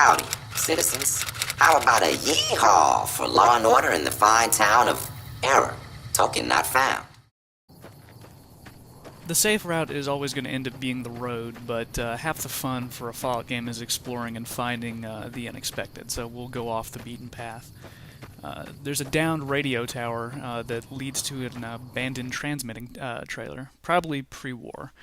Howdy, citizens. How about a yee-haw for law and order in the fine town of Error? Token not found. The safe route is always going to end up being the road, but half the fun for a Fallout game is exploring and finding the unexpected, so we'll go off the beaten path. There's a downed radio tower that leads to an abandoned transmitting trailer, probably pre-war.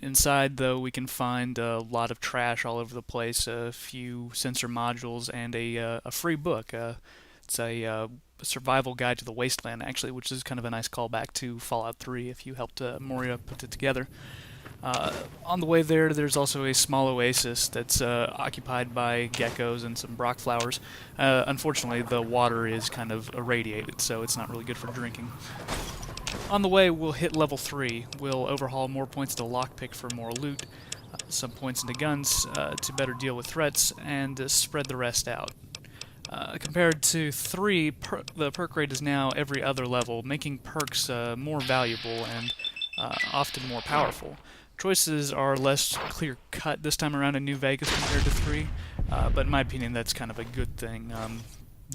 Inside, though, we can find a lot of trash all over the place, a few sensor modules, and a free book. It's a survival guide to the wasteland, actually, which is kind of a nice callback to Fallout 3 if you helped Moria put it together. On the way there, there's also a small oasis that's occupied by geckos and some brock flowers. Unfortunately, the water is kind of irradiated, so it's not really good for drinking. On the way, we'll hit level 3. We'll overhaul more points to lockpick for more loot, some points into guns to better deal with threats, and spread the rest out. Compared to 3, the perk rate is now every other level, making perks more valuable and often more powerful. Choices are less clear-cut this time around in New Vegas compared to 3, but in my opinion that's kind of a good thing,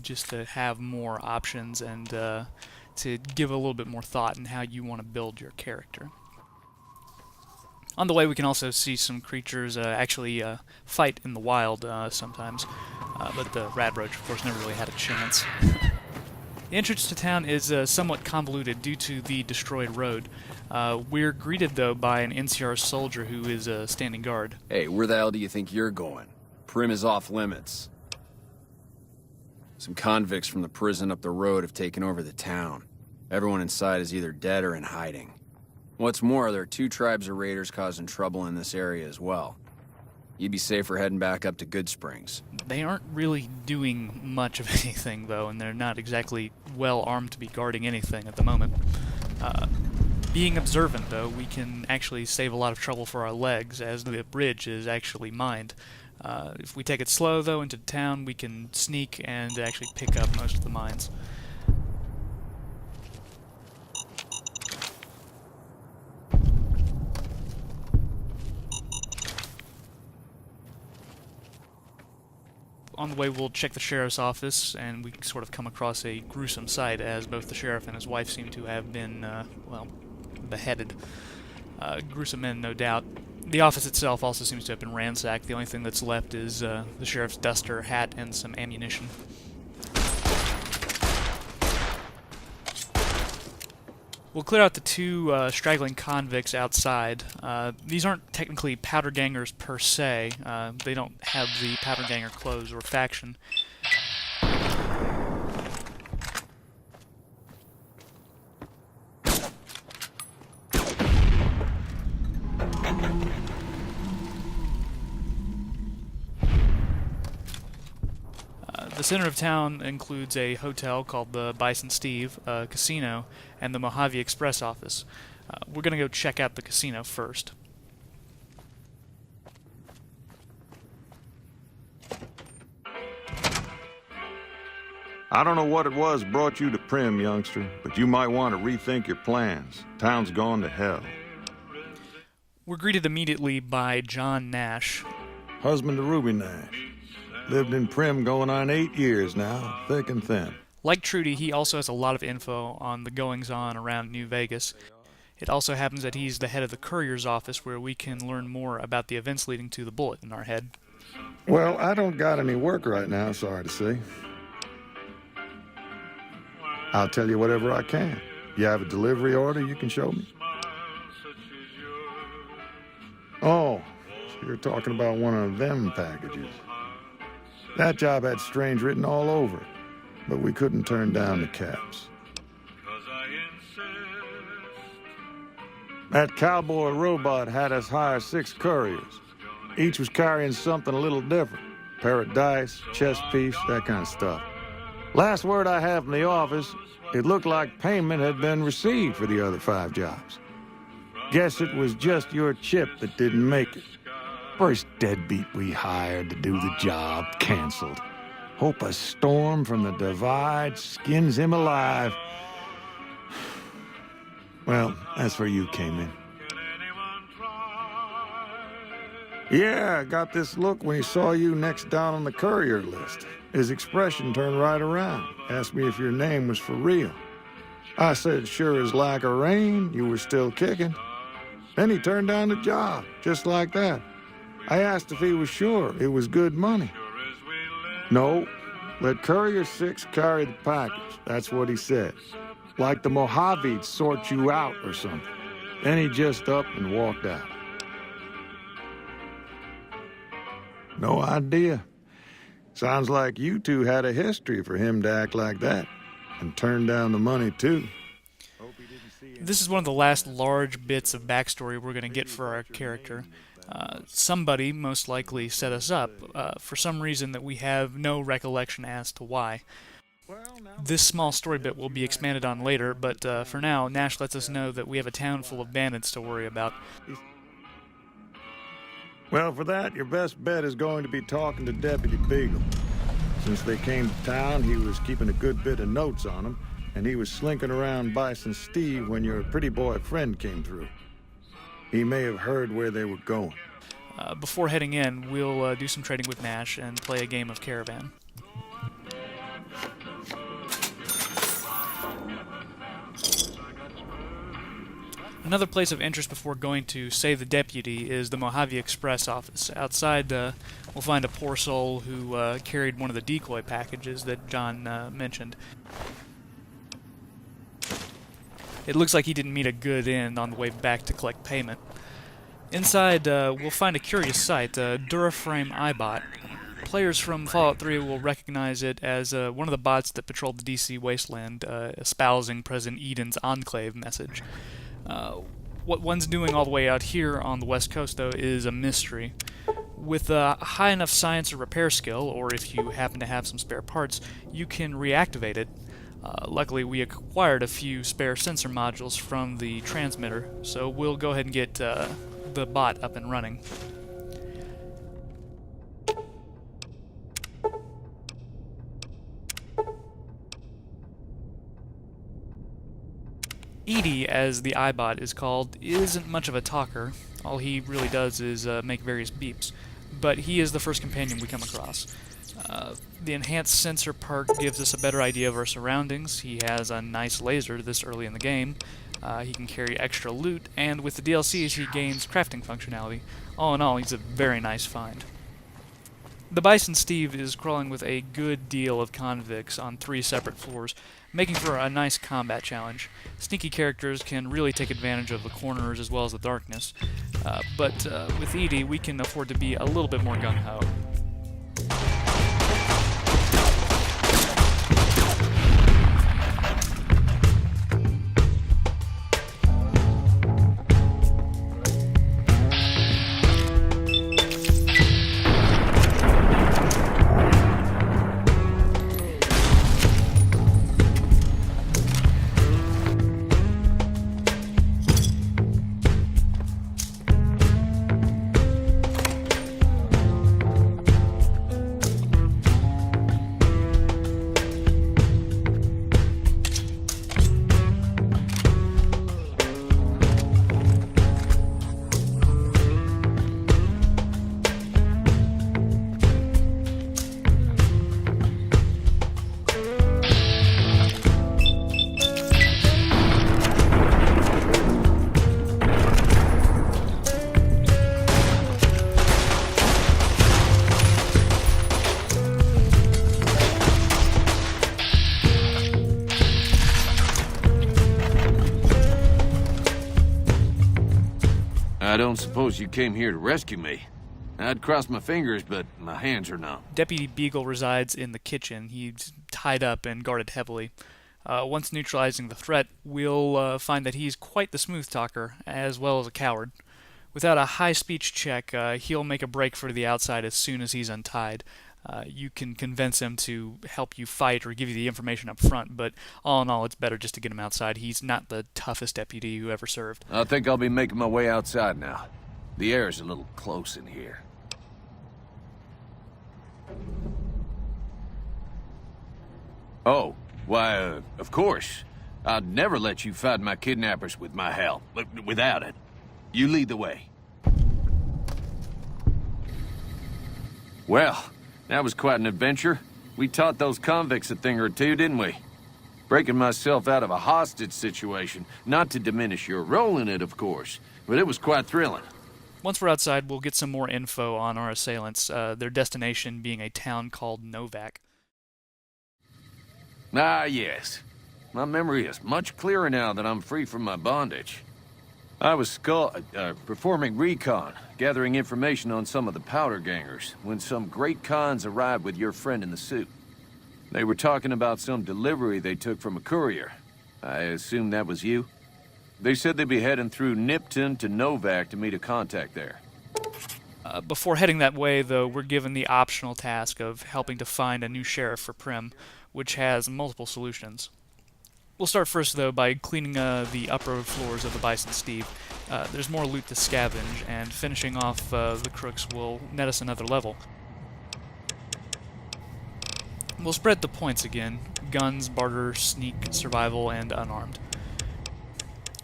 just to have more options and to give a little bit more thought in how you want to build your character. On the way we can also see some creatures actually fight in the wild sometimes, but the radroach of course never really had a chance. The entrance to town is somewhat convoluted due to the destroyed road. We're greeted though by an NCR soldier who is standing guard. Hey, where the hell do you think you're going? Prim is off limits. Some convicts from the prison up the road have taken over the town. Everyone inside is either dead or in hiding. What's more, there are 2 tribes of raiders causing trouble in this area as well. You'd be safer heading back up to Good Springs. They aren't really doing much of anything, though, and they're not exactly well armed to be guarding anything at the moment. Being observant, though, we can actually save a lot of trouble for our legs, as the bridge is actually mined. If we take it slow, though, into town, we can sneak and actually pick up most of the mines. On the way, we'll check the sheriff's office, and we sort of come across a gruesome sight, as both the sheriff and his wife seem to have been, well, beheaded. Gruesome men, no doubt. The office itself also seems to have been ransacked. The only thing that's left is the sheriff's duster, hat, and some ammunition. We'll clear out the 2 straggling convicts outside. These aren't technically powder gangers per se. They don't have the powder ganger clothes or faction. The center of town includes a hotel called the Bison Steve, a casino, and the Mojave Express office. We're going to go check out the casino first. I don't know what it was brought you to Prim, youngster, but you might want to rethink your plans. Town's gone to hell. We're greeted immediately by John Nash. Husband to Ruby Nash. Lived in Prim going on 8 years now, thick and thin. Like Trudy, he also has a lot of info on the goings-on around New Vegas. It also happens that he's the head of the courier's office, where we can learn more about the events leading to the bullet in our head. Well, I don't got any work right now, sorry to say. I'll tell you whatever I can. You have a delivery order you can show me? Oh, so you're talking about one of them packages. That job had strange written all over it, but we couldn't turn down the caps. That cowboy robot had us hire 6 couriers. Each was carrying something a little different. Pair of dice, chess piece, that kind of stuff. Last word I have from the office, it looked like payment had been received for the other 5 jobs. Guess it was just your chip that didn't make it. First deadbeat we hired to do the job canceled. Hope a storm from the divide skins him alive. Well, that's where you came in. Yeah, I got this look when he saw you next down on the courier list. His expression turned right around. Asked me if your name was for real. I said, sure as lack of rain, you were still kicking. Then he turned down the job, just like that. I asked if he was sure it was good money. No, let Courier 6 carry the package. That's what he said. Like the Mojave'd sort you out or something. Then he just up and walked out. No idea. Sounds like you two had a history for him to act like that. And turn down the money, too. This is one of the last large bits of backstory we're going to get for our character. Somebody, most likely, set us up for some reason that we have no recollection as to why. This small story bit will be expanded on later, but for now, Nash lets us know that we have a town full of bandits to worry about. Well, for that, your best bet is going to be talking to Deputy Beagle. Since they came to town, he was keeping a good bit of notes on them, and he was slinking around Bison Steve when your pretty boy friend came through. He may have heard where they were going. Before heading in, we'll do some trading with Nash and play a game of Caravan. Another place of interest before going to save the deputy is the Mojave Express office. Outside, we'll find a poor soul who carried one of the decoy packages that John mentioned. It looks like he didn't meet a good end on the way back to collect payment. Inside, we'll find a curious sight, a Duraframe iBot. Players from Fallout 3 will recognize it as one of the bots that patrolled the DC wasteland, espousing President Eden's Enclave message. What one's doing all the way out here on the west coast, though, is a mystery. With a high enough science or repair skill, or if you happen to have some spare parts, you can reactivate it. Luckily, we acquired a few spare sensor modules from the transmitter, so we'll go ahead and get the bot up and running. Edie, as the iBot is called, isn't much of a talker. All he really does is make various beeps. But he is the first companion we come across. The enhanced sensor part gives us a better idea of our surroundings. He has a nice laser this early in the game. He can carry extra loot, and with the DLCs he gains crafting functionality. All in all, he's a very nice find. The Bison Steve is crawling with a good deal of convicts on 3 separate floors, making for a nice combat challenge. Sneaky characters can really take advantage of the corners as well as the darkness, but with Edie we can afford to be a little bit more gung-ho. I don't suppose you came here to rescue me. I'd cross my fingers, but my hands are numb. Deputy Beagle resides in the kitchen. He's tied up and guarded heavily. Once neutralizing the threat, we'll find that he's quite the smooth talker, as well as a coward. Without a high speech check, he'll make a break for the outside as soon as he's untied. You can convince him to help you fight or give you the information up front, but all in all, it's better just to get him outside. He's not the toughest deputy who ever served. I think I'll be making my way outside now. The air's a little close in here. Oh, why, of course. I'd never let you find my kidnappers with my help, without it. You lead the way. Well, that was quite an adventure. We taught those convicts a thing or two, didn't we? Breaking myself out of a hostage situation, not to diminish your role in it, of course, but it was quite thrilling. Once we're outside, we'll get some more info on our assailants, their destination being a town called Novak. Ah, yes. My memory is much clearer now that I'm free from my bondage. I was performing recon, gathering information on some of the powder gangers, when some great cons arrived with your friend in the suit. They were talking about some delivery they took from a courier. I assume that was you? They said they'd be heading through Nipton to Novak to meet a contact there. Before heading that way, though, we're given the optional task of helping to find a new sheriff for Prim, which has multiple solutions. We'll start first, though, by cleaning the upper floors of the Bison Steve. There's more loot to scavenge, and finishing off the crooks will net us another level. We'll spread the points again: guns, barter, sneak, survival, and unarmed.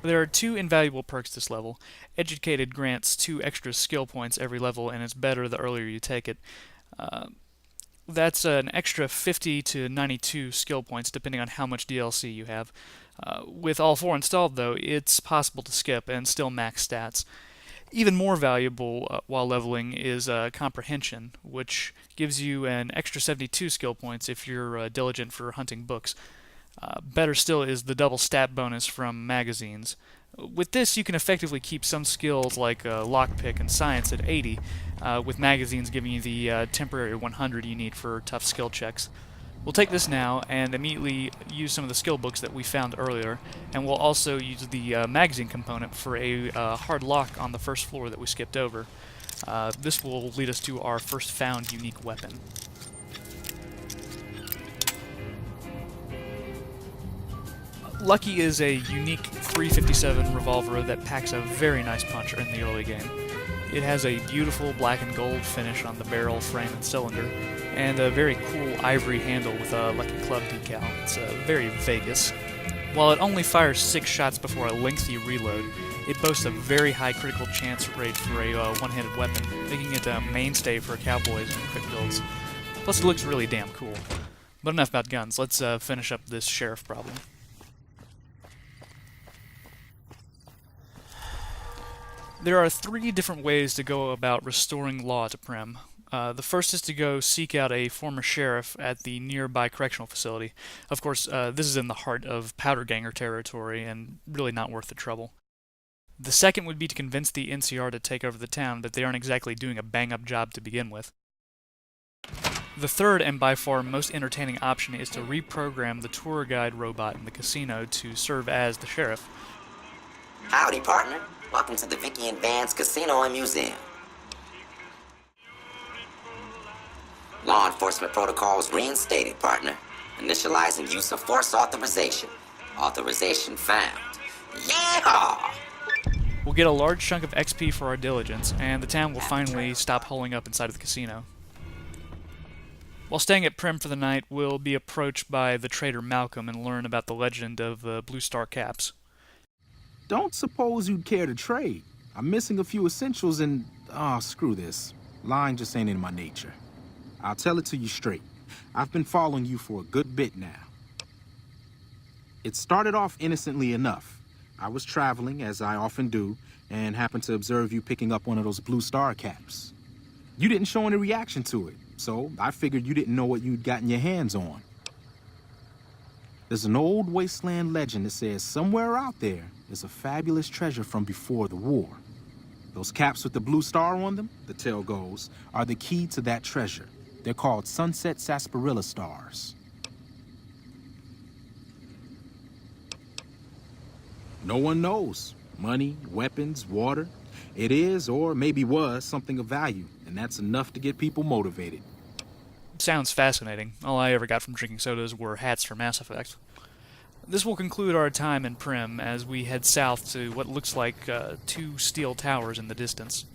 There are 2 invaluable perks this level. Educated grants 2 extra skill points every level, and it's better the earlier you take it. That's an extra 50 to 92 skill points, depending on how much DLC you have. With all 4 installed, though, it's possible to skip and still max stats. Even more valuable while leveling is Comprehension, which gives you an extra 72 skill points if you're diligent for hunting books. Better still is the double stat bonus from magazines. With this, you can effectively keep some skills like lockpick and science at 80, with magazines giving you the temporary 100 you need for tough skill checks. We'll take this now and immediately use some of the skill books that we found earlier, and we'll also use the magazine component for a hard lock on the first floor that we skipped over. This will lead us to our first found unique weapon. Lucky is a unique .357 revolver that packs a very nice punch in the early game. It has a beautiful black and gold finish on the barrel, frame, and cylinder, and a very cool ivory handle with a Lucky Club decal. It's very Vegas. While it only fires 6 shots before a lengthy reload, it boasts a very high critical chance rate for a one-handed weapon, making it a mainstay for cowboys and quick builds. Plus it looks really damn cool. But enough about guns, let's finish up this sheriff problem. There are 3 different ways to go about restoring law to Prim. The first is to go seek out a former sheriff at the nearby correctional facility. Of course, this is in the heart of powder ganger territory and really not worth the trouble. The second would be to convince the NCR to take over the town, but they aren't exactly doing a bang-up job to begin with. The third and by far most entertaining option is to reprogram the tour guide robot in the casino to serve as the sheriff. Howdy, partner. Welcome to the Vicky and Vance Casino and Museum. Law enforcement protocols reinstated, partner. Initializing use of force authorization. Authorization found. Yeehaw! We'll get a large chunk of XP for our diligence, and the town will finally stop holing up inside of the casino. While staying at Prim for the night, we'll be approached by the trader Malcolm and learn about the legend of the Blue Star Caps. Don't suppose you'd care to trade. I'm missing a few essentials and... screw this. Lying just ain't in my nature. I'll tell it to you straight. I've been following you for a good bit now. It started off innocently enough. I was traveling, as I often do, and happened to observe you picking up one of those Blue Star caps. You didn't show any reaction to it, so I figured you didn't know what you'd gotten your hands on. There's an old wasteland legend that says somewhere out there is a fabulous treasure from before the war. Those caps with the blue star on them, the tale goes, are the key to that treasure. They're called Sunset Sarsaparilla Stars. No one knows. Money, weapons, water. It is, or maybe was, something of value, and that's enough to get people motivated. Sounds fascinating. All I ever got from drinking sodas were hats for Mass Effect. This will conclude our time in Prim as we head south to what looks like 2 steel towers in the distance.